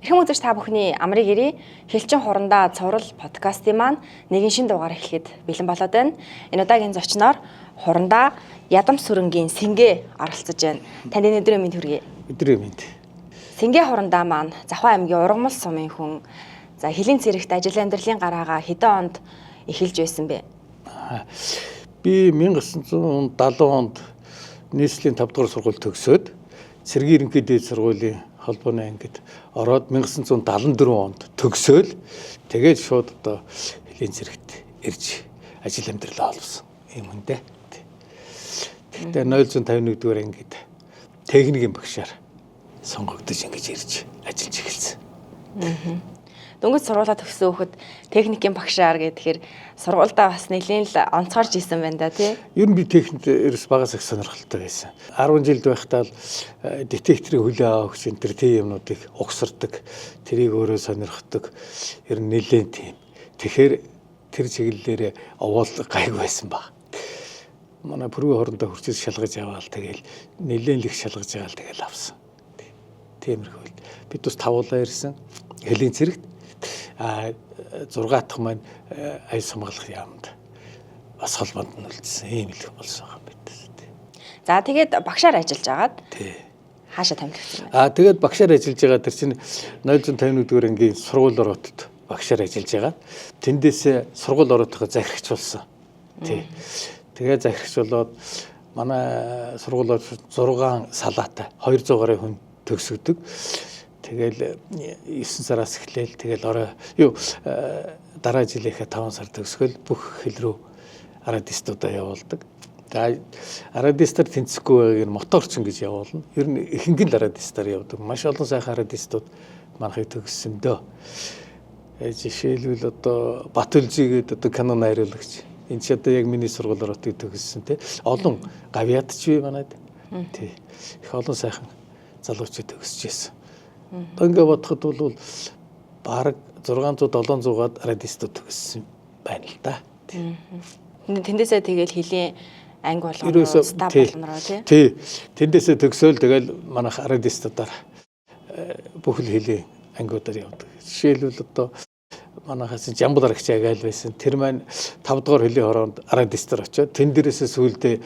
Эрхэм үзэгч та бүхний амрыг ирээ. Хэлчин хурандаа цуврал подкастын маань нэгэн шин дугаар эхлэхэд бэлэн болоод байна. Энэ удаагийн зочноор хурандаа Ядам сүрэнгийн Сэнгэ оролцож байна. Танд энэ өдрийн мэнд хүргэе. Өдрийн мэнд. Сэнгэ хурандаа маань Завхай аймгийн Ургамал сумын хүн. За Хилийн цэрэгт ажил амьдралын гараагаа хэдэн онд эхэлж байсан бэ? Би 1970 онд нийслэлийн 5 дугаар сургууль төгсөөд цэргийн ерөнхий дээд сургуулийн холбооны ангид ороод 1974 онд төгсөөл тэгээд шууд одоо Хилийн цэрэгт ирж ажил амьдралаа олсон юм үнэ. Тэгээд 051 дугаар ангид техникийн багшаар сонгогдож ингэж ирж ажиллаж эхэлсэн. Дөнгөж сургуулаа төгссөн хүүхэд техникийн багшаар гэхээр сургуульдаа бас нэлээд л онцгорж исэн байна да тий. Ер нь би техникт ерөөс багаас их сонирхолтой байсан. 10 жилд байхдаа л детекторын хүлээ авах чинь тийм юмнуудыг угсардаг, тэрийг өөрөө сонирхдаг. Ер нь нэлээд тийм. Тэгэхээр тэр чиглэлээр овоол гайг байсан баг. Манай пүргийн хорондоо хурцс шалгаж аваад тэгэл нэлээд л их шалгаж аваад тэгэл авсан. Тиймэрхүү. Бид бас тавуулаа ирсэн. Хилийн цэрэгт 6 дахь маань аял хамгаалах яамд бас холбоонд нь үлдсэн ийм л болсон юм байна. За тэгээд багшаар ажиллаж агаад тий. Хаашаа томилогдсон бэ? Тэгээд багшаар ажиллаж байгаа тэр чинь 051 дугаар ангийн сургууль ороотод багшаар ажиллаж байгаа. Тэндээс сургууль ороотойгоо захирагч болсон. Тий. Тэгээд захирагч болоод манай сургуулиуд 6 салаатай 200 гаруй хүн төгсөгдөг. Тэгэл 9 сараас эхлээл тэгэл дараа жилийнхээ 5 сар төгсгөл бүх хил рүү радистуудаа явуулдаг. За радистаар тэнцэхгүй байгааг моторчин гэж явуулна. Ер нь ихэнх нь радистаар явдаг. Маш олон сайхан радистууд манайхыг төгссөн дөө. Жишээлбэл одоо Батүлжи гэдэг одоо кино найруулагч. Энд ч одоо яг миний сургууль ороотыг төгссөн те. Олон гавьяатч бий манайд. Тий. Их олон сайхан залуучууд төгсөж байсан. Ингээ бодоход бол бараг 600-700-аад радистууд төгссөн байна л да. Тэндээсээ тэгэл Хилийн анги болгоно, стаб болгоно тий. Тэндээсээ төгсөөл тэгэл манайх радистуудаар бүх л Хилийн ангиудаар явдаг. Жишээлбэл одоо манайхаас Жамбал аргач агайл байсан. Тэр маань 5 дугаар Хилийн хороонд радистаар очиод тэн дээрээс сүүлдээ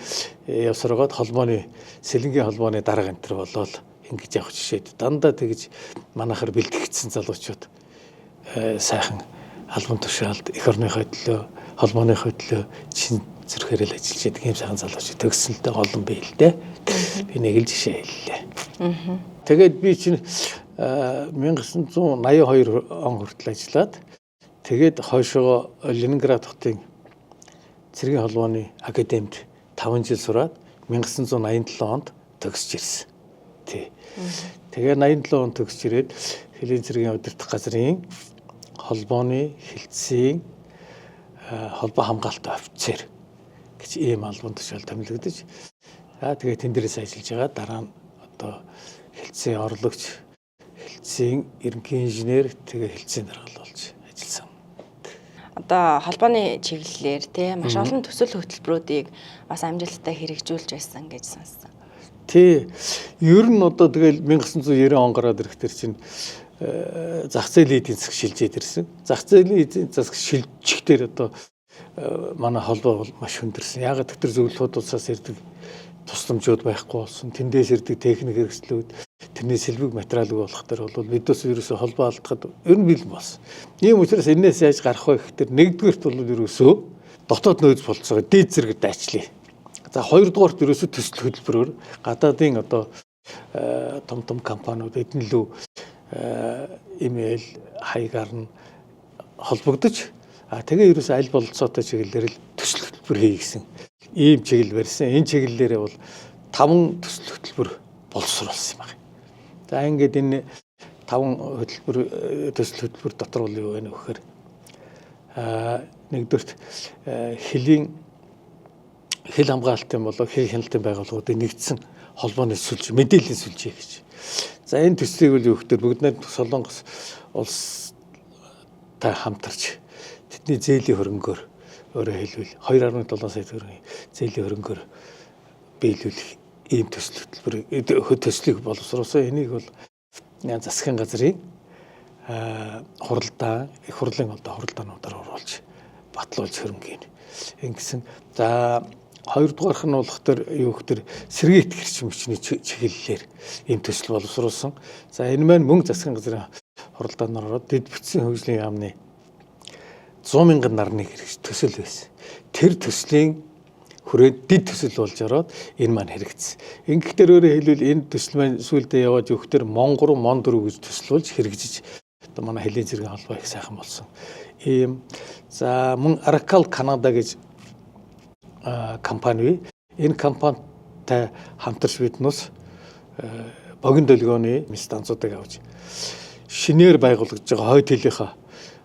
явсараад Сэлэнгийн холбооны дарга энтер болоод ингэж явах жишээд дандаа тэгж манайхаар бэлтгэгдсэн залуучууд сайхан албан тушаалд эх орныхоо төлөө, холбооныхоо төлөө чин зүрхээр л ажиллаж байдаг юм сайхан залуучууд төгссөнтэй олон бий л дээ. Би нэг л жишээ хэллээ. Тэгээд би чинь 1982 он хүртэл ажиллаад тэгээд хойшоо Ленинград хотын цэргийн холбооны академид 5 жил сураад 1987 онд төгсөж ирсэн. Тэгээ 87 он төгсөж ирээд Хилийн цэргийн удирдах газрын холбооны хилцээний холбоо хамгаалалтын офицер гэж ийм албан тушаал томилогдож тэгээ тэн дээрээс ажиллаж байгаа. Дараа нь одоо хилцээний орлогч, хилцээний ерөнхий инженер, тэгээ хилцээний даргал болж ажилласан. Одоо холбооны чиглэлээр тий маш олон төсөл хөтөлбөрүүдийг бас амжилттай хэрэгжүүлж байсан гэж сонссон. Тий. Ер нь одоо тэгэл 1990 он гараад ирэхдээ чинь зах зээлийн эдийн засаг шилжээд ирсэн. Зах зээлийн эдийн засаг шилжихдээ одоо манай холбоо бол маш хүндэрсэн. Ягаад гэвэл зөвлөлт улсаас ирдэг тусламжууд байхгүй болсон. Тэндээс ирдэг техник хэрэгслүүд тэрний сэлбэг материалыг болох төр бол бидээс ерөөсөө холбоо алдахад ер нь бэлэн болсон. Ийм учраас энэс яаж гарах вэ гэхээр нэгдүгээрт бол ерөөсөө дотоод нөөц болцоогоо дээд зэрэгт дайчлаа. За хоёрдугаарт ерөөсөө төсөл хөтөлбөрөөр гадаадын одоо том компаниуд эднэлүү имэйл хаягаар нь холбогдож тэгээ ерөөсөө аль бололцоотой чиглэлээр л төсөл хөтөлбөр хий гэсэн ийм чиглэл барьсан. Энэ чиглэлээрээ бол 5 төсөл хөтөлбөр боловсруулсан юм байна. За ингээд энэ 5 төсөл хөтөлбөр дотор бол юу вэ гэхээр нэгдүгээрт хил хамгаалтын болоо хил хяналтын байгууллагуудын нэгдсэн холбооны сүлжээ, мэдээллийн сүлжээ гэж. За энэ төслийг үл юу гэхээр бүгд найрамдах Солонгос улстай хамтарч тэдний зээлийн хөрөнгөөр өөрөөр хэлбэл 2.7 сая төгрөгийн зээлийн хөрөнгөөр биелүүлэх ийм төсөл хөтөлбөр төслийг боловсруулсан. Энийг бол засгийн газрын хуралдаан их хурлын хуралдаануудаар оруулж батлуулж хөрөнгөний. Ингэсэн. За хоёрдугаарх нь болохоор юу гэхээр сэргийт гэрчим хүчний чиглэлээр ийм төсөл боловсруулсан. За энэ маань мөнгө засгийн газрын хуралдаанаар ороод дэд бүтцийн хөгжлийн яамны 100 мянган нарны хэрэгж төсөл байсан. Тэр төслийн хүрээд дэд төсөл болж ороод энэ маань хэрэгжсэн. Ингэхдээ өөрөөр хэлбэл энэ төсөл маань сүүлдээ яваад юу гэхээр Мон 3, Мон 4 гэж төсөл болж хэрэгжиж одоо манай хэлийн зэргийн холбоо их сайхан болсон. Ийм за мөн Aracal Canada гэж компани. Энэ компанитай хамтарч биднээс богино долгионы станцуудыг авч шинээр байгуулагдж байгаа хойд хэлийнхаа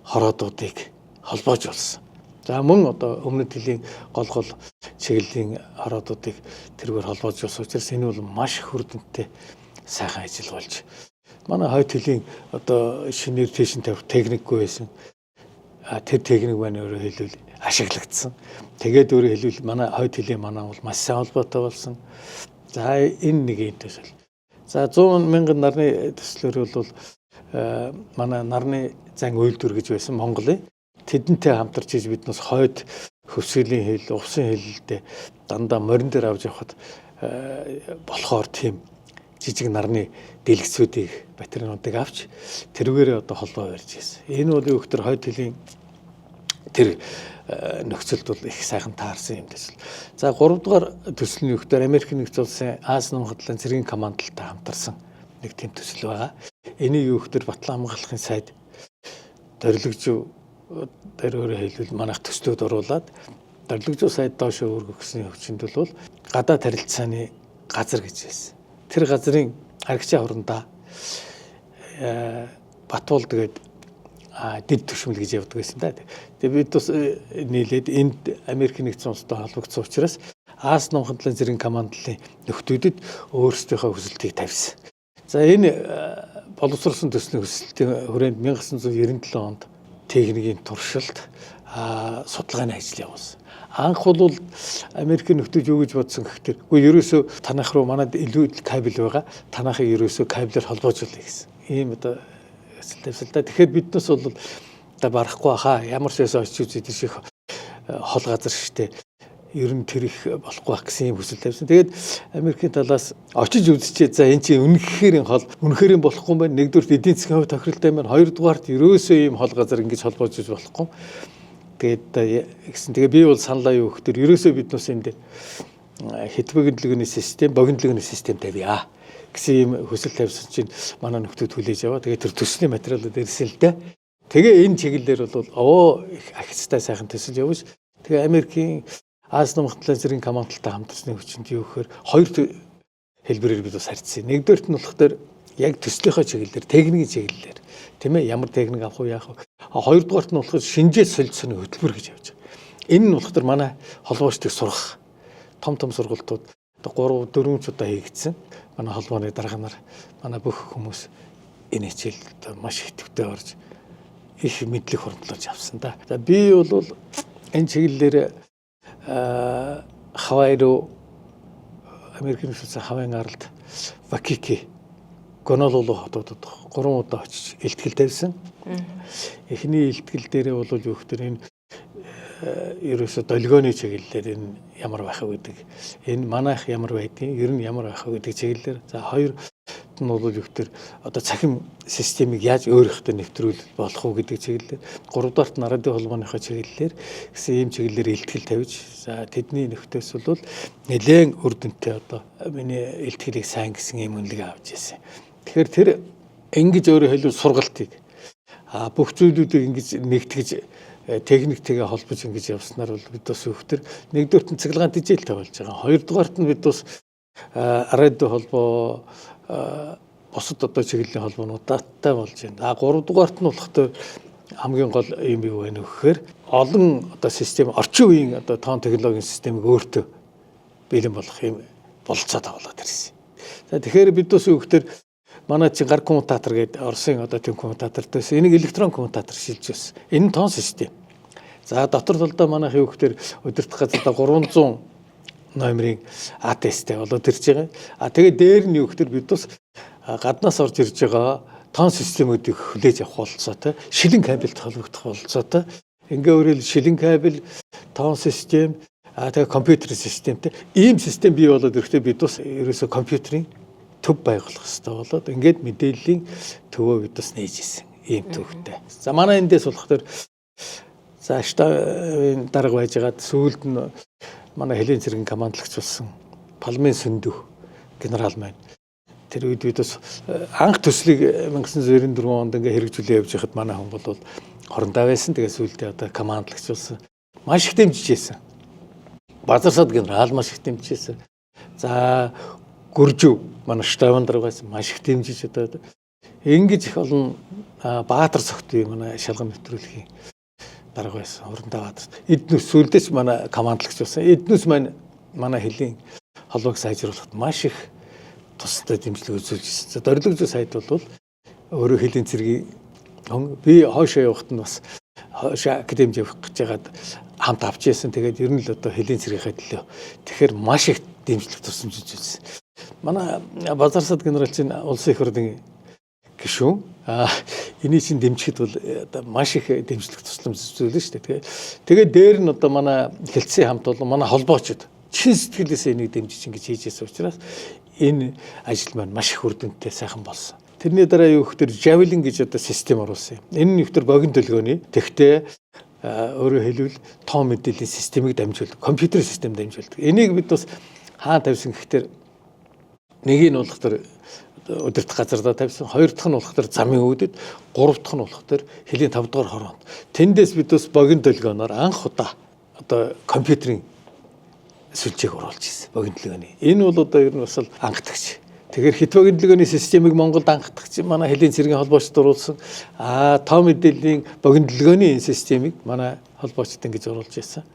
хороодуудыг холбоож болсон. За мөн одоо өмнөд хэлийн гол чиглэлийн хороодуудыг тэргээр холбоож болсон учраас энэ бол маш их үр дүнтэй сайхан ажил болж манай хойд хэлийн одоо шинээр тийш тавих техникгүй байсан. Тэр техник маань өөрөөр хэлбэл ашиглагдсан. Тэгээд өөрөөр хэлбэл манай хойд хэлийн манаа бол маш сайн холбоотой болсон. За энэ нэг юм төсөл. За 100 мянган нарны төслөөр бол манай нарны зан үйлдвэр гэж байсан Монголын тэдэнтэй хамтарч иж биднээс хойд хөвсгөлийн хэл, усын хэлэлдээ дандаа морин дээр авч явахад болохоор тийм жижиг нарны дэлгэцүүдийг батарейнуудыг авч тэрүүгээрээ одоо холбоо барьж ирсэн. Энэ бол юу гэхээр хойд хэлийн тэр нөхцөлд бол их сайхан таарсан юм төсөл. За 3 дугаар төсөл нь юу гэхээр Америк нэгдсэн улсын Аз намын хадлын цэргийн командалтай хамтарсан нэг тийм төсөл байгаа. Энийг юу гэхээр Батлан хамгаалахын сайд зорилгожив дөрөөр хэлбэл манайх төслүүд оруулаад зорилгожив сайд доошо өргөхсний өвчнөд бол гадаад харилцааны газар гэж байсан. Тэр газрын аргичаа хурандаа Батуул тэгээд дэд төшмөл гэж явдаг байсан да. Тэгээд бид бас нийлээд энд Америк нэгдсэн улстай холбогдсон учраас Аз намын хадлын цэргийн командлын нөхдүүдэд өөрсдийнхөө хүсэлтийг тавьсан. За энэ боловсруулсан төслийн хүсэлтийн хүрээнд 1997 онд техникийн туршилт судалгааны ажил явуулсан. Анх бол Америкийн нөхдүүд юу гэж бодсон гэхээр үгүй ерөөсөө танах руу манад илүү кабель байгаа. Танахыг ерөөсөө кабелээр холбоожуулъя гэсэн. Ийм одоо эсэлтэвсэлтэй. Тэгэхээр биднээс бол одоо барахгүй хаа. Ямар ч байсан очиж үзээд шиг хол газар штэ. Ер нь тэр их болохгүй байх гэсэн юм хүсэл тавьсан. Тэгээд Америкийн талаас очиж үзчихээ. За энэ чинь үнэхээр үнэхээр болохгүй юм байна. Нэгдүгээр эдийн засгийн хувь тохиролтой юм байна. Хоёрдугаарт ерөөсөө ийм хол газар ингэж холбоож болохгүй. Тэгээд би бол саналаа юу гэхээр ерөөсөө биднээс энд хэд богинолгоны систем тавья гэсэн юм хүсэл тавьсан чинь манай нөхдүүд хүлээж аваа. Тэгээд тэр төслийн материалууд ирсэн л дээ. Тэгээ энэ чиглэлээр бол их ахицтай сайхан төсөл явж. Тэгээ Америкийн Аз намын хадлын цэргийн командалтай хамтарсны хүчинд юу гэхээр хоёр хэлбэрээр бид бас харьцсан. Нэгдүгээрт нь болохоор яг төслийнхөө чиглэлээр, техникийн чиглэлээр тийм ээ ямар техник авах уу яах вэ? Хоёрдугаарт нь болохоор шинжээ солилцооны хөтөлбөр гэж явж байгаа. Энэ нь болохоор манай холбоочдыг сурах том сургалтууд одоо 3-4 ч удаа хийгдсэн. Манай холбооны дарганаар манай бүх хүмүүс энэ хичээлд маш идэвхтэй орж их мэдлэг хурдлуулж авсан да. За би бол энэ чиглэлээр Хавай руу Америкийн улсын Хавайн аралд Вакики Гонолулу хотуудад 3 удаа очиж илтгэл тавьсан. Эхний илтгэл дээрээ бол юу гэхээр энэ ерөөсө долгионы чиглэлээр энэ ямар байх вэ гэдэг. Энэ манайх ямар байдгийг, ер нь ямар байх вэ гэдэг чиглэлээр. За хоёр нь бол юу гэхээр одоо цахим системийг яаж өөрийнхөө нэвтрүүлэх болох уу гэдэг чиглэлээр. Гуравдугаарт нь радио холбооныхоо чиглэлээр гэсэн ийм чиглэлээр илтгэл тавьж, за тэдний нөхдөс бол нэлээд үр дүнтэй одоо миний илтгэлийг сайн гэсэн ийм үнэлэг авч ирсэн. Тэгэхээр тэр ингэж өөрөөр хэлбэл сургалтыг бүх зүйлүүдийг ингэж нэгтгэж техниктэйгээ холбож ингэж явснаар бол бид бас өгтөр нэгдүгээрт нь цэглэгаан дижитал болж байгаа. Хоёрдугаарт нь бид бас радио холбоо бусад одоо чиглэлийн холбоонуудтай болж байна. Гуравдугаарт нь болохоор хамгийн гол юм юу вэ гэхээр олон одоо систем орчин үеийн одоо тоон технологийн системийг өөртөө бэлэн болгох юм болцоо тавуулаад ирсэн. За тэгэхээр бид бас юу гэхээр манай чинь гар коммутатор гэдэг Оросын одоо тийм коммутатортой байсан. Энийг электрон коммутатор шилж байсан. Энэ тоон систем. За дотор талдаа манайх юу гэхээр удирдах газар 300 номерын АТС-тэй болоод ирж байгаа. Тэгээд дээр нь юу гэхээр бид бас гаднаас орж ирж байгаа тоон системүүдийг хүлээж авах бололцоотой, шилэн кабель холбогдох бололцоотой. Ингээ өөрөөр шилэн кабель, тоон систем, тэгээ компьютер системтэй ийм систем бий болоод ирэхдээ бид бас ерөөсө компьютерийн төв байгуулах хэрэгтэй болоод ингээд мэдээллийн төвөө бид бас нээж исэн ийм төвхтэй. За манай эндээс болохоор зааштай дарга байжгаад сүүлд нь манай Хилийн цэргийн командлагч болсон Палмын Сүндүү генерал маань тэр үед бид бас анх төслийг 1994 онд ингээ хэрэгжүүлээ явж байхад манай хүн бол хорондоо байсан. Тэгээ сүүлдээ одоо командлагч болсон. Маш их дэмжижсэн. Базарсад генерал маш их дэмжижсэн. За Гүржүү манай штабын дарга байсан. Маш их дэмжиж одоо ингэж их олон Баатар цогтын манай шалган нэвтрүүлгийн дарга байсан. Хорондоо Баатар. Эднүс сүүлдээс манай командлагч болсон. Эднүс маань манай Хилийн холбоог сайжруулахад маш их тусдаа дэмжлэг үзүүлж ирсэн. За Дорилог зүй сайд бол өөрөө Хилийн цэргийн би хоошоо явахад нь бас хоошоо академид явах гэж байгаад хамт авч яасан. Тэгээд ер нь л одоо Хилийн цэргийнхээ төлөө тэгэхээр маш их дэмжлэг тусламж үзүүлсэн. Манай Базарсад генерал чинь улсын их хурлын гишүүн. Эний чинь дэмжихэд бол одоо маш их дэмжлэг тусламж үзүүлнэ шүү дээ. Тэгээд дээр нь одоо манай хэлтсийн хамт бол манай холбоочд чин сэтгэлээсээ энийг дэмжиж ингэж хийж байсан учраас энэ ажил маань маш их үр дүнтэй сайхан болсон. Тэрний дараа юу гэхээр Javelin гэж одоо систем оруулсан юм. Энэ нь ихтер богино төлгөөний тэгтээ өөрөөр хэлбэл тоон мэдээллийн системийг дамжуулдаг, компьютер систем дамжуулдаг. Энийг бид бас хаана тавьсан гэхээр нэг нь болохоор удирдах газардаа тавьсан, хоёр дахь нь болохоор замын өвдөд, гурав дахь нь болохоор Хилийн 5 дугаар хороонд. Тэндээс бид бас богино төлгөөнөөр анх удаа одоо компьютерийн сүлжээг оруулж ирсэн богино төлгөөний. Энэ бол одоо ер нь бас анхдагч. Тэгэхээр хит богино төлгөөний системийг Монголд анхдагч манай Хилийн цэргийн холбоочд оруулсан. Тоо мэдээллийн богино төлгөөний энэ системийг манай холбоочд ингэж оруулж ирсэн.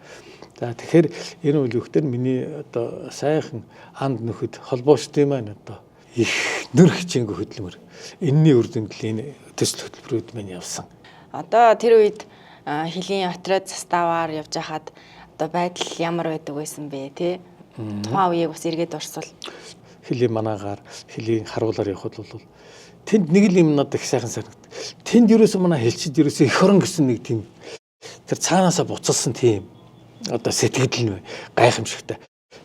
За тэгэхээр энэ үйл өгтөр миний одоо сайхан анд нөхөд холбоочдын маань одоо их нэр хичээнгүй хөдөлмөр. Энэний үр дүндэл энэ төсөл хөтөлбөрүүд маань явсан. Одоо тэр үед Хилийн отряд заставаар явж хахад одоо байдал ямар байдаг байсан бэ те? Тухайн үеийг бас эргээд урсвал Хилийн манаагаар Хилийн харуулаар явхад бол тэнд нэг л юм надад их сайхан санагд. Тэнд ерөөсөө манай хэлчид ерөөсөө эх орон гэсэн нэг тийм тэр цаанаасаа буцалсан тийм одоо сэтгэл нь гайхамшигтай.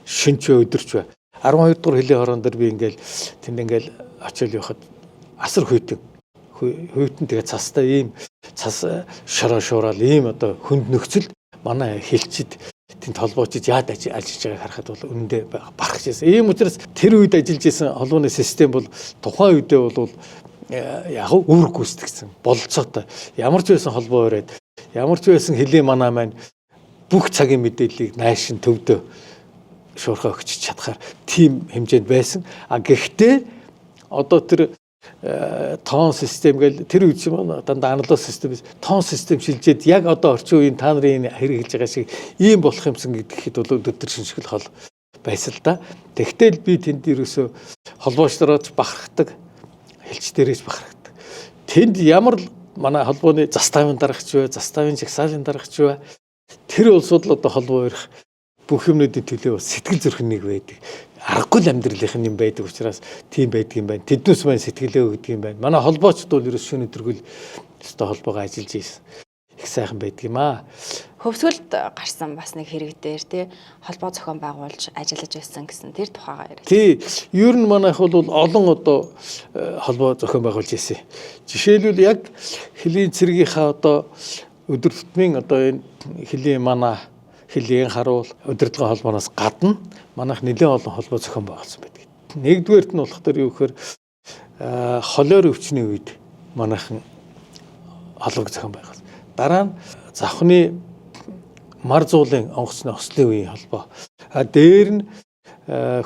Шинч өдөрч 12 дугаар Хилийн хорон дээр би ингээл тэнд ингээл очиод явхад асар хүйтэн тэгээ цастай ийм цас шураал ийм одоо хүнд нөхцөл манай хэлчид тэнд холбоочид яад ажиллаж байгааг харахад бол үнэндээ барах гэсэн. Ийм учраас тэр үед ажиллаж исэн холбооны систем бол тухайн үедээ бол яг үүрэг гүйцэтгэсэн бололцоотой. Ямар ч байсан холбоо өрөөд ямар ч байсан Хилийн манаа маань бүх цагийн мэдээллийг найшин төвдөө шуурхаа өгч чадхаар тийм хэмжээнд байсан. Гэхдээ одоо тэр тоон систем гэл тэр үед юм дандаа аналог систем тоон систем шилжээд яг одоо орчин үеийн та нарын хэрэг хэлж байгаа шиг ийм болох юмсан гэхэд бол өдөр шинжлэх хол байсан л да. Тэгтэл би тэнд ерөөсө холбоочдорооч бахархдаг, хэлч дээрээс бахархдаг. Тэнд ямар манай холбооны заставын дарагч вэ, заставын жагсаалын дарагч вэ? Тэр улсууд л одоо холбоо өрөх бүх юмнуудын төлөө сэтгэл зүрхэн нэг байдаг. Аргагүй амьдралынх юм байдаг учраас тийм байдаг юм байна. Тэднээс маань сэтгэлээ өгдөг юм байна. Манай холбоочд бол ерөөс шөнө өдргөл өстой холбоогоо ажиллаж ийсэн. Их сайхан байдаг юм аа. Хөвсгөлд гарсан бас нэг хэрэг дээр тий холбоо зохион байгуулж ажиллаж байсан гэсэн тэр тухайгаа яриа. Тий, ер нь манайх бол олон одоо холбоо зохион байгуулж ийсэн. Жишээлбэл яг Хилийн цэргийнхаа одоо өдөр тутмын одоо энэ Хилийн манаа Хилийн харуул удирдлагын холбооноос гадна манайх нэлээд олон холбоо зохион байгуулсан байдаг. Нэгдүгээрт нь болохоор юу гэхээр холоор өвчний үед манайхан холбоог зохион байгуулсан. Дараа нь завхны мар зуулын онгоцны ослын үеийн холбоо. Дээр нь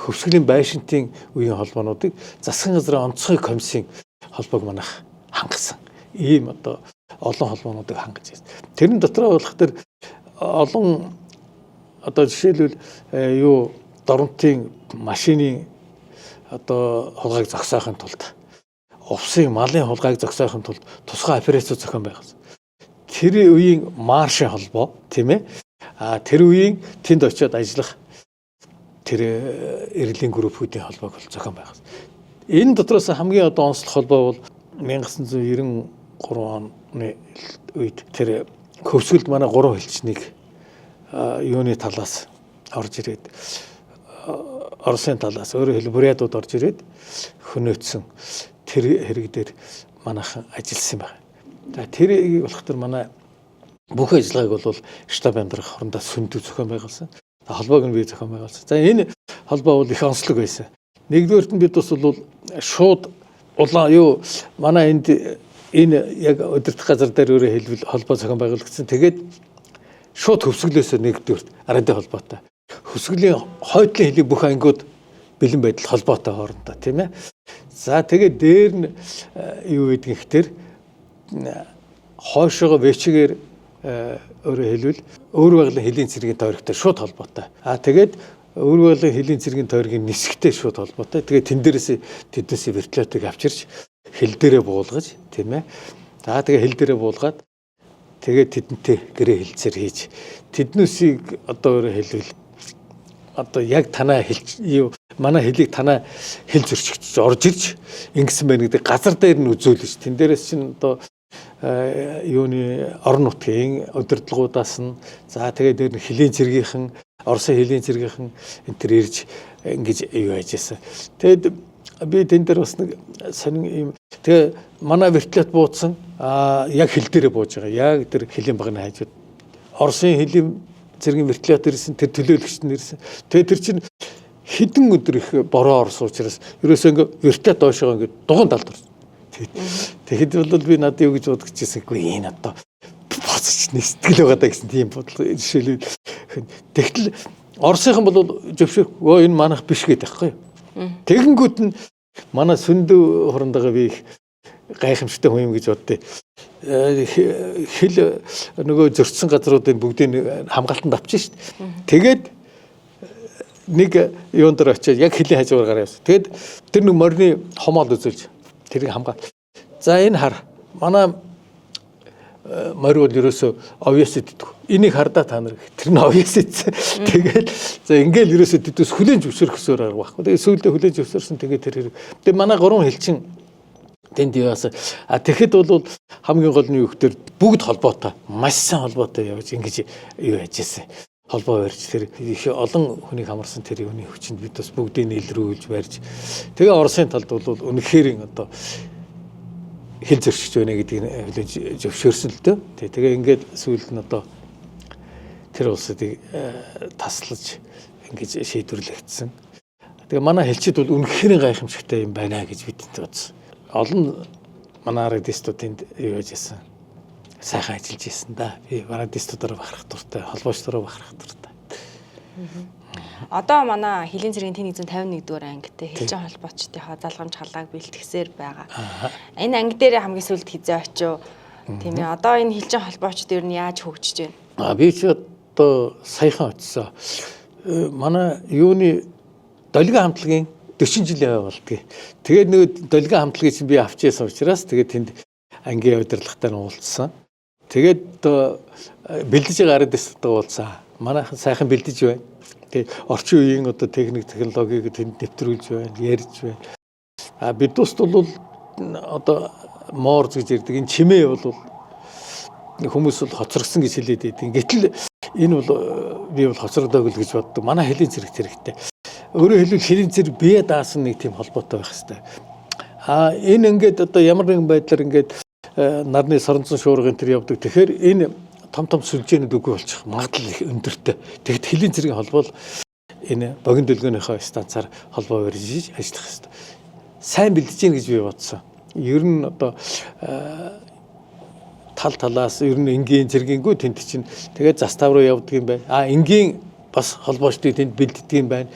хөвсгөлийн байшинтын үеийн холбоонуудыг засгийн газрын онцгой комиссийн холбоог манайх хангасан. Ийм одоо олон холбоонуудыг хангаж байна. Тэрэн дотроо болохоор олон одоо жишээлбэл юу доронтын машины одоо хулгайг зогсоохын тулд увсын малын хулгайг зогсоохын тулд тусгай операци зохион байгуулсан. Тэр үеийн маршийн холбоо тийм ээ. Тэр үеийн тэнд очиод ажиллах тэр эргэллийн группүүдийн холбоог зохион байгуулсан. Энэ дотроос хамгийн одоо онцлог холбоо бол 1993 оны үед тэр Хөвсгөлд манай 3 хэлчнийг юуны талаас орж ирээд Оросын талаас өөрөөр хэлбэл бурятууд орж ирээд хөнөөцсөн тэр хэрэг дээр манайхан ажилласан байна. За тэр болохоор манай бүх ажиллагааг бол штаб амьдрах хоорондоо сүндэв зохион байгуулсан. Холбоог нь бий зохион байгуулсан. За энэ холбоо бол их онцлог байсан. Нэгдүгээрт нь бид бас бол шууд улаан юу манай энэ яг удирдах газар дээр өөрөөр хэлбэл холбоо зохион байгуулагдсан. Тэгээд шууд хөвсгөлөөс нэгдүгээрт араадын холбоотой. Хөвсгөлийн хойдлын хэлийг бүх ангиуд бэлэн байдал холбоотой хоорондоо тийм ээ. За тэгээд дээр нь юу гэдгийг ихтер хойшоогоо вэчгээр өөрөөр хэлбэл өөр байгалийн хэлийн цэргийн тойрогтой шууд холбоотой. Тэгээд өөр байгалийн хэлийн цэргийн тойргийн нисгтэй шууд холбоотой. Тэгээд тэн дээрээс тэднээс вертолетыг авчирч хэл дээрээ буулгаж тийм ээ. За тэгээд хэл дээрээ буулгаад тэгээд тэдэнтэй гэрээ хэлцээр хийж тэднүүсийг одоо өөрөөр хэлбэл одоо яг танаа юу манай хэлийг танаа хэл зөрчигдж орж ирж ингэсэн байна гэдэг газар дээр нь үзүүлж тэн дээрээс чинь одоо юуны орон нутгийн удирдлагуудаас нь за тэгээд дээр нь хэлийн цэргийнхэн Оросын хэлийн цэргийнхэн энэ төр ирж ингэж юу яажсэн. Тэгэд би тэн дээр бас нэг сонин юм тэгээ манай вертолет буудсан яг хэл дээрээ бууж байгаа. Яг тэр хэлийн багны хажууд Оросын хэлийн цэргийн вертолет ирсэн тэр төлөөлөгч нь ирсэн. Тэгээ тэр чинь хэдэн өдөр их бороо орсон учраас ерөөсөө ингээ вертолет доошоо ингээ дугуйн талд орсон. Тэгэхэд бол би надад юу гэж бодож ирсэн. Үгүй энэ одоо боцч нэстгэл байгаа даа гэсэн тийм бодлого жишээлбэл. Тэгтэл Оросынхан бол зөвшөөрөх энэ манайх биш гэдэг байхгүй юу. Тэгэнгүүт нь манай сүндэв хорондоо би их гайхамшигтай хүн юм гэж боддیں۔ Хэл нөгөө зөрчсөн газруудын бүгдийг хамгаалтанд авчих шүү дээ. Тэгээд нэг юунд дэр очиж яг хэлийн хажуугаар гараа явсан. Тэгэд тэр нэг морины хомоол үзүүлж тэрийг хамгаал. За энэ хар манай морь бол ерөөсөө овьяас иддэг. Энийг хардаа та нар тэр нь овьяас идсэн. Тэгээд за ингээл ерөөсөө тэдээс хүлэн зөвшөөрөх хэсээр арга байхгүй. Тэгээд сүүлдээ хүлэн зөвшөөрсөн. Тэгээд тэр хэрэг. Тэгээд манай 3 хэлчин тэнд яасан. Тэгэхэд бол хамгийн гол нь юу гэхээр бүгд холбоотой, маш сайн холбоотой явж ингэж юу яжсэн. Холбоо барьж тэр их олон хүнийг хамарсан тэр юуны хүчинд бид бас бүгдийг нийлрүүлж барьж. Тэгээ Оросын талд бол үнэхээр одоо хэл зөрчиж байна гэдгийг хүлээж зөвшөөрсөн л дөө. Тэгээ ингээд сүүлд нь одоо тэр улсуудыг таслаж ингэж шийдвэрлэгдсэн. Тэгээ манай хэлчид бол үнэхээр гайхамшигтай юм байна гэж бид бодсон. Олон манай радистуудын юу яжсэн. Сайхан ажиллаж ирсэн да. Би радистуудаараа бахарах дуртай, холбоочдороо бахарах дуртай. Одоо манай хэлийн цэргийн тэн 151-р ангитай хэлжин холбоочдынхаа залгамж халааг бэлтгэсээр байгаа. Энэ анги дээр хамгийн сүүлд хизээ очив. Тийм ээ. Одоо энэ хэлжин холбоочд ер нь яаж хөгжиж байна? Би ч одоо саяхан очсон. Манай юуны долгион хамтлагийн 40 жилийн болдгийг. Тэгээд нөгөө долгион хамтлагийг чинь би авчижсэн учраас тэгээд тэнд ангийн удирдлагатай нь уулзсан. Тэгээд бэлдэж байгаа радистуудтай уулзсан. Манайхан сайхан бэлдэж байна. Тэгээд орчин үеийн одоо техник технологиг тэнд нэвтрүүлж байна, ярьж байна. Бид тус бол одоо моорз гэж ярьдаг. Энэ чимээ бол хүмүүс бол хоцрогсон гэж хэлээд байдаг. Гэтэл энэ бол би бол хоцрогдоогүй л гэж боддог. Манай хэлийн зэрэгт хэрэгтэй. Өөрөөр хэлбэл хэлийн зэрэг бие даасан нэг тийм холбоотой байх хэрэгтэй. Энэ ингээд одоо ямар нэгэн байдлаар ингээд нарны соронзон шуургын тэр явдаг. Тэгэхээр энэ том сүлжээнүүд үгүй болчих магадлал их өндөртэй. Тэгэхэд хэлийн зэргийн холбоо энэ богино дэлгөөнийхөө станцаар холбоо барьж ажиллах хэрэгтэй. Сайн бэлдэж гин гэж би бодсон. Ер нь одоо талаас ер нь энгийн зэргингүү тэнд чинь тэгээд застав руу явдаг юм байна. Энгийн бас холбоочдыг тэнд бэлддэг юм байна.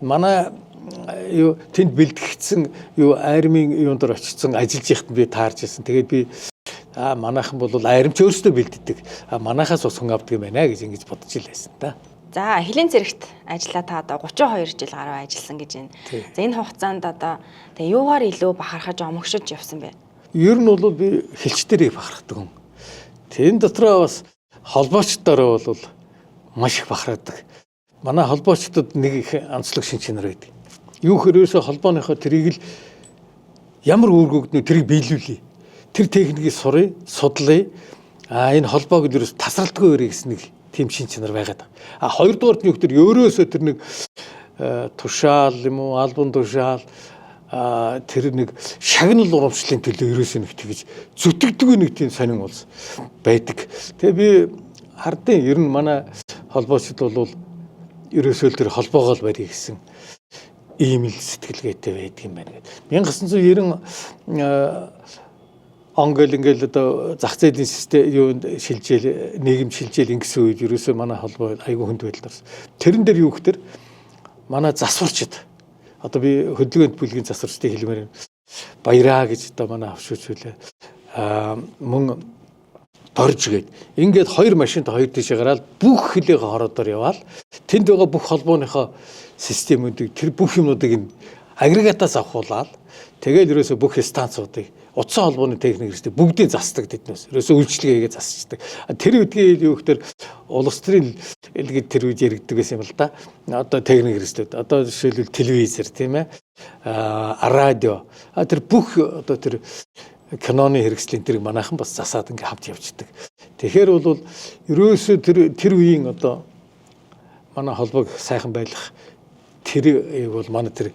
Манай юу тэнд бэлтгэгдсэн юу армийн юунд дор очсон ажиллаж яхад би таарч ирсэн. Тэгээд би манайхан бол аримч өөрсдөө бэлддэг. Манайхаас ус хүн авдаг юм байна гэж ингэж бодож ил байсан да. За хэлийн зэрэгт ажиллаа та одоо 32 жил гаруй ажилласан гэж байна. За энэ хугацаанд одоо тэгээ юугаар илүү бахархаж омогшиж явсан бэ? Ер нь бол би хэлчдэрийг бахархдаг хүн. Тэн дотроо бас холбоочдороо бол маш их бахархдаг. Манай холбоочдод нэг их онцлог шин чанар байдаг. Юу хэрвээсээ холбооныхоо тэрийг л ямар үүргөгднө тэрийг биелүүлээ. Тэр техникийг сурыг, судлаа. Энэ холбоог ерөөс тасралтгүй өрөө гэсэн нэг тийм шин чанар байгаад байгаа. Хоёрдугаарт нь өгтөр ерөөсөө тэр нэг тушаал юм уу, албан тушаал тэр нэг шагнал урамшлын төлөө ерөөсөө нэг тэгж зүтгэдэг нэг тийм сонин улс байдаг. Тэгээ би хардын ер нь манай холбоочд бол ерөөсөө тэр холбоогоо л барья гэсэн ийм л сэтгэлгээтэй байдаг юм байна гэдэг. 1990 он гэл ингээл одоо зах зээлийн систем юунд шилжээл, нийгэм шилжээл ингэсэн үед ерөөсөө манай холбоо айгүй хүнд байдал орсон. Тэрэн дээр юу гэхээр манай засварчд одоо би хөдөлгөөнд бүлгийн засварчдыг хэлмээр баяраа гэж одоо манай авшуучвүлээ мөн дорж гээд ингээд хоёр машинт хоёр тийш гараад бүх хөлөөгөө хороодоор яваал тэнд байгаа бүх холбооныхоо системүүдийг тэр бүх юмнуудыг агрегатаас авахуулаад тэгэл ерөөсөө бүх станцуудыг утсан холбооны техник хэрэгтэй бүгдийг засдаг тэднээс ерөөсөө үйлчлэгээ хийгээд засчдаг. Тэр үдгийн юу гэхээр улс төрийн элгээд тэр үед яригддаг байсан юм л да. Одоо техник хэрэгтэй. Одоо жишээлбэл телевизэр тийм ээ. Радио. Тэр бүх одоо тэр киноны хэрэгслийн тэрийг манайхан бас засаад ингээ хавж явждаг. Тэгэхээр бол ерөөсөө тэр үеийн одоо манай холбоог сайхан байлгах тэрийг бол манай тэр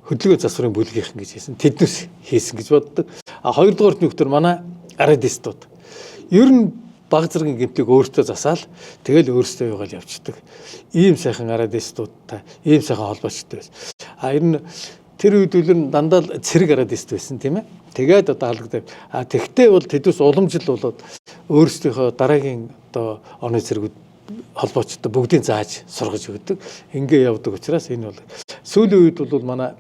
хөдөлгөөн засварын бүлгийнхэн гэж хэлсэн. Тэднээс хийсэн гэж боддог. Хоёрдугаарт нөхдөр манай арадистууд. Ер нь баг зэргийн гэмтийг өөртөө засаал тэгэл өөртөө яваал явцдаг. Ийм сайхан арадистуудтай, ийм сайхан холбоочтой байсан. Ер нь тэр үед үл дандаа цэрэг арадист байсан тийм ээ. Тэгээд одоо хаалгад. Тэгтээ бол тэдүүс уламжил болоод өөрсдийнхөө дараагийн одоо оны цэргүүд холбоочтой бүгдийг зааж сургаж өгдөг. Ингээ явдаг учраас энэ бол сүүлийн үед бол манай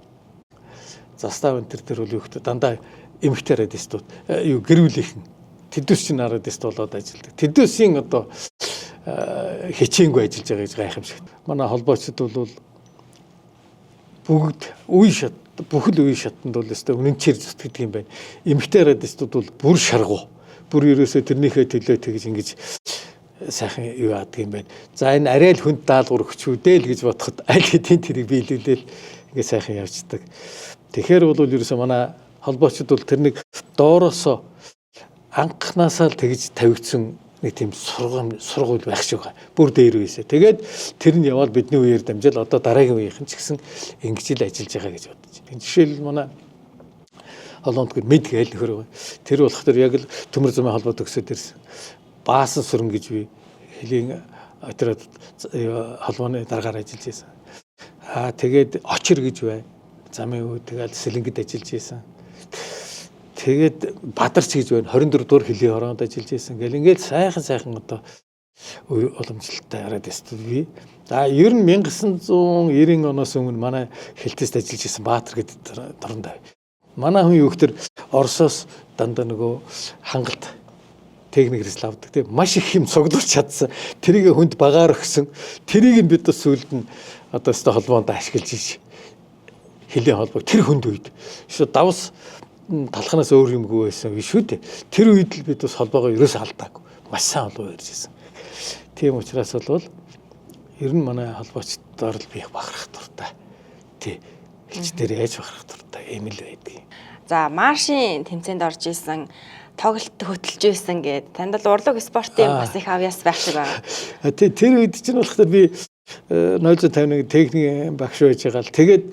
застав энэ төр бол юу гэдэг дандаа эмэгтэй радистууд юу гэрүүлийнхэн тэдүүс чинь радист болоод ажилладаг. Тэдүүсийн одоо хичээнгүй ажиллаж байгаа гэж гайх юм шиг. Манай холбоочд бол бүгд бүхэл үе шатанд бол өстой үнэнчээр зүтгэдэг юм байна. Эмэгтэй радистууд бол бүр шаргуу. Бүр ерөөсөө тэрнийхээ төлөө тэгж ингэж сайхан юу яадаг юм байна. За энэ арай л хүнд даалгавар өгчүүдээ л гэж бодоход аль хэдийн тэрийг биелүүлээл ингэ сайхан явждаг. Тэгэхээр бол ерөөсөө манай холбоочд бол тэр нэг доороосоо анхнаасаа л тэгж тавигдсан нэг тийм сургууль байх шиг байна. Бүр дээр үесээ. Тэгээд тэр нь яваад бидний үеэр дамжаал одоо дараагийн үеийнхэн ч гэсэн ингэж л ажиллаж байгаа гэж бодож байна. Жишээлбэл манай холбоотгор мэд гээл нөхөр. Тэр болох тэр яг л төмөр замын холбоо төгсөөд ирсэн. Баасан сүрэн гэж би хэлийн тэр холбооны дараагаар ажиллаж байсан. Тэгээд очир гэж байна. Замын үе тэгэл сэлэнгэд ажиллаж байсан. Тэгээд бадарч гэж байна. 24 дугаар хилийн хороонд ажиллаж байсан. Гэл ингээд сайхан одоо уламжлалтай арадистууд би. За ер нь 1990 оноос өмнө манай хэлтэст ажиллаж байсан Баатар гэдэг дорндоо. Манай хүн юу гэхээр Оросоос дандаа нөгөө хангалт техник хэрэгсэл авдаг тийм маш их юм цуглуулж чадсан. Тэрийг хүнд багаар өгсөн. Тэрийг нь бид бас сүүлд нь одоо өстө холбоонд ашиглаж ийш. Хэлийн холбоо тэр хүнд үед. Эсвэл давс талханаас өөр юмгүй байсан биш үү? Тэр үед л бид бас холбоогоо ерөөсөө алдаагүй. Маш сайн холбоо ярьж байсан. Тийм учраас бол ер нь манай холбоочдоор л би бахарах дуртай. Тий. Хэлж дээр яаж бахарах дуртай юм л байдаг. За маршийн тэмцээнд орж исэн тоглолт хөтөлж байсан гэд танд л урлаг спортын бас их авьяас байх шиг байгаа. Тэр үед чинь болохоор би 051 техникийн багш байж байгаа л тэгээд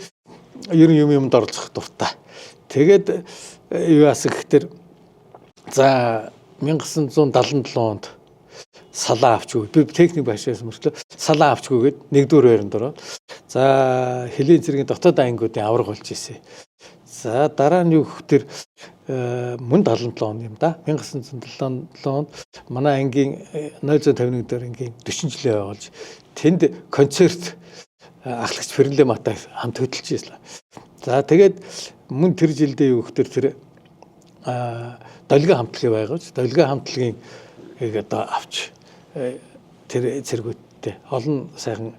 ер нь юмд оролцох дуртай. Тэгээд юу яасан гэхээр за 1977 онд салаа авчгүй. Би техник багш байсан мөртлөө салаа авчгүйгээд нэгдүгээр байранд ороод за хэлийн зэргийн дотоод ангиудын авраг болж ирсэн. За дараа нь юу гэхээр мөн 77 он юм да. 1977 онд манай ангийн 051 дээр ангийн 40 жилээ явуулж тэнд концерт ахлагч Фэрлэ Матай хамт хөтөлж ирсэн. За тэгээд мөн тэр жилдээ юу гэхээр тэр долгион хамтлагийн байгуулж долгион хамтлагийн одоо авч тэр зэргүүдтэй олон сайхан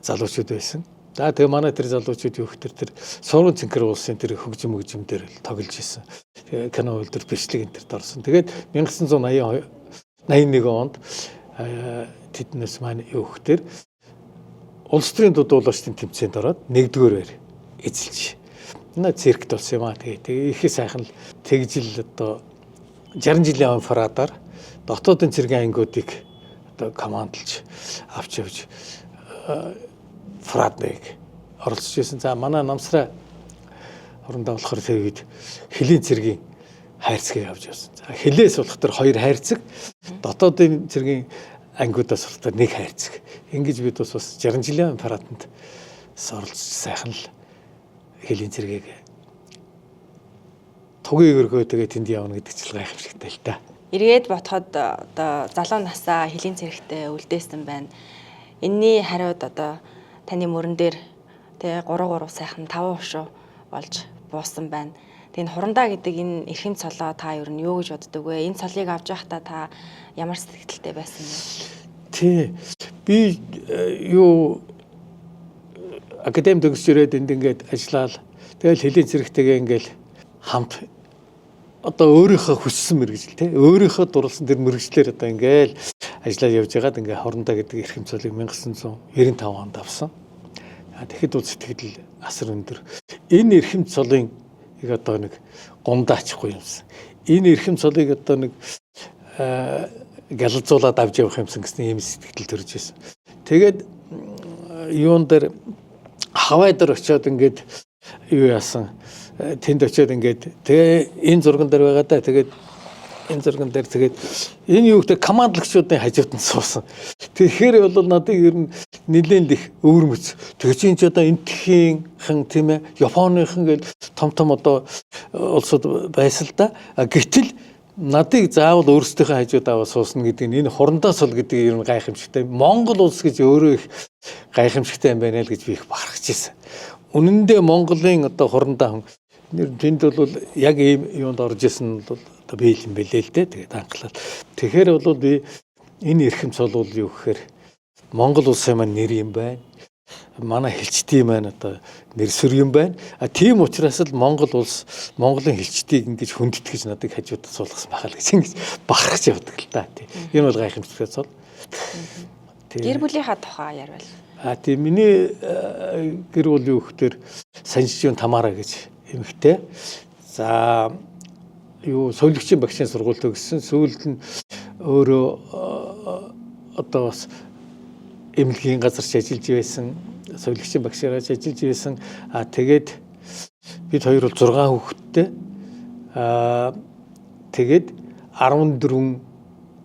залуучууд байсан. За тэгээ манай тэр залуучууд юу гэхээр тэр Сургууль Цэнхэр улсын тэр хөгжим дээр л тоглож исэн. Кино үйлдвэр бичлэг энэ төрд орсон. Тэгээд 1981 онд тэднээс маань юу гэхээр улс төрийн дуудуулагчдын тэмцээнд ороод нэгдүгээр байр эзэлж. циркт болсон юм аа. Тэгээ их сайхан л тэгжил одоо 60 жилийн өмнө фарадаар дотоодын цэргийн ангиудыг одоо командалж авч явж фрадыг оролцож байсан. За манай намсраа орондоо болохоор тэгээд хилийн цэргийн хайрцгийг авч явсан. За хилээс болох төр хоёр хайрцаг, дотоодын цэргийн ангиудаас болох төр нэг хайрцаг. Ингэж бид бас 60 жилийн параданд оролцож сайхан л хилийн цэргийг тугийн өргөө тэгээд тэнд явна гэдэг чил гайхамшигтай л та. Эргээд ботход одоо залуу насаа хилийн цэрэгтэй үлдээсэн байна. Энийний хариуд одоо таны мөрөн дээр тэгээ 3 сайхан 5 хушуу болж буусан байна. Тэгээ хурандаа гэдэг энэ эрхэм цолоо та ер нь юу гэж боддог вэ? Энэ цолыг авч явахдаа та ямар сэтгэлтэй байсан бэ? Тий. Би академи төгсөж ирээд энд ингээд ажиллаад тэгэл хилийн цэрэгтэйгээ ингээд хамт одоо өөрийнхөө хүссэн мэрэгжил тий өөрийнхөө дурласан тэр мэрэгчлэр одоо ингээд ажиллаад явж байгаад ингээд хурандаа гэдэг эрхэм цолыг 1995 онд авсан. Тэгэхэд бол сэтгэл асар өндөр. Энэ эрхэм цолын одоо нэг гомдаачихгүй юмсан. Энэ эрхэм цолыг одоо нэг галзуулаад авч явах юмсан гэсэн ийм сэтгэл төрж байсан. Тэгээд юун дээр Хавай дээр очиод ингээд юу яасан. Тэнд очиод ингээд тэгээ энэ зурган дээр байгаа да. Тэгээд энэ зурган дээр тэгээд энэ юу гэдэг командлагчдын хажууд нь суусан. Тэгэхээр бол надад ер нь нэлээд их өвөрмөц. Тэгээ чинь ч одоо энтхийн тийм ээ Японыхан гэл том одоо улсууд байсан л да. Гэтэл надыг заавал өөрсдийнхөө хажууд аваа суусна гэдэг нь энэ хурандаа сул гэдэг ер нь гайхамшигтай. Монгол улс гэж өөрөө их гайхамшигтай юм байна л гэж би их бахархаж ирсэн. Үнэндээ Монголын одоо хурандаа хүн тэнд бол яг ийм юунд орж исэн бол одоо би юм бэлээ л дээ. Тэгээд анхлаад. Тэгэхээр бол би энэ эрхэм цол бол юу гэхээр Монгол улсын маань нэр юм байна. Манай хэлчдийн маань одоо нэр сүр юм байна. Тийм учраас л Монгол улс Монголын хэлчдийг ингэж хүндэтгэж надыг хажуудад суулгасан байхаа л гэж ингэж бахархаж явдаг л та. Энэ бол гайхамшигтай цол. Гэр бүлийнхаа тухай ярил. Тийм миний гэр бүл юу гэхээр Санжижийн Тамара гэж эмэгтэй. За юу совилгчийн багшийн сургуульд төгссөн. Сүүлд нь өөрөө одоо бас эмнэлгийн газарч ажиллаж байсан. Совилгчийн багшаар ажиллаж байсан. Тэгээд бид хоёр бол 6 хүүхэдтэй. Тэгээд 14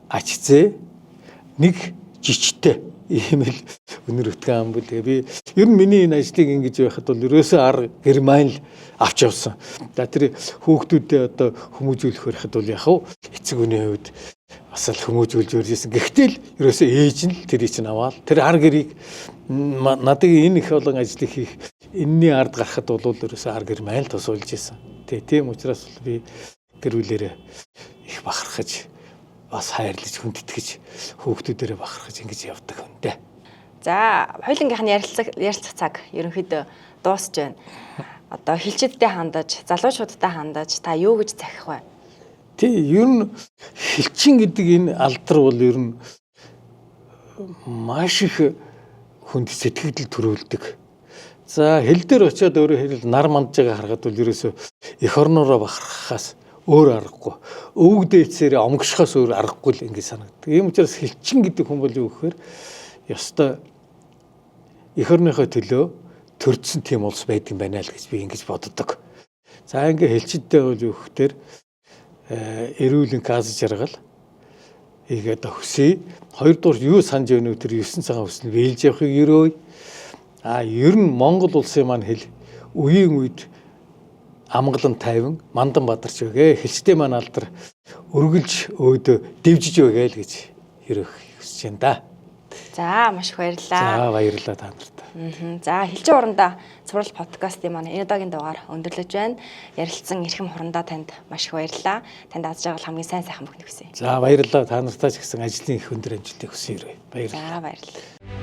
ачзээ, нэг жижигтэй ийм л өнөр өтгөн ам бол тэгээ би ер нь миний энэ ажлыг ингэж байхад бол ерөөсөө арга герман л авч явсан. За тэр хүүхдүүдэд одоо хүмүүжүүлэх байхад бол яг эцэг үний хувьд бас л хүмүүжүүлж өржсэн. Гэхдээ л ерөөсөө ээж нь л тэрийг чинь аваад тэр арга гэрийг надыг энэ их олон ажлыг хийх энэний ард гарахад бол ерөөсөө арга герман л тусуулж исэн. Тийм учраас би гэр бүлээрээ их бахархаж бас хайрлаж хүндэтгэж хүүхдүүдээрээ бахархаж ингэж явдаг хүнтэй. За, хоёулангийнх нь ярилцах цаг ерөнхийдөө дуусж байна. Одоо хэлчидтэй хандаж, залуучуудтай хандаж та юу гэж захих вэ? Ер нь хэлчин гэдэг энэ алдар бол ер нь маш их хүнд сэтгэл төрүүлдэг. За, хэл дээр очиод өөрөө хэл нар мандж байгаа харахад бол ерөөсөө эх орноороо бахархахаас өөр аргагүй. Өвөг дээдсээр омгшихаас өөр аргагүй л ингэ санагддаг. Ийм учраас хэлчин гэдэг хүн бол юу гэхээр ёстой эх орныхоо төлөө төрдсөн тийм улс байдаг юм байна л гэж би ингэж боддог. За ингэ хэлчидтэй бол юу гэхээр эрүүлийн газ жаргал ийгээд хөсөй. Хоёрдугаар юу санаж өгнө тэр 9 цагаан хүснэ вээлж явахыг ерөөй. Ер нь Монгол улсын маань хэл үеийн үед амгалан тайван мандан бадарч өгөө хэлчтэй маань алдар өргөлж өөдөө дэвжиж өгөө л гэж ерөөх хүсэж байна да. За маш их баярлалаа. За баярлалаа та нарт. За хэлчин хурандаа цуврал подкастын маань энэ удаагийн дугаар өндөрлөж байна. Ярилцсан эрхэм хурандаа танд маш их баярлалаа. Танд аз жаргал хамгийн сайн сайхан бүхнийг хүсье. За баярлалаа та нартаа ч гэсэн ажлын их өндөр амжилтыг хүсье. Баярлалаа. За баярлалаа.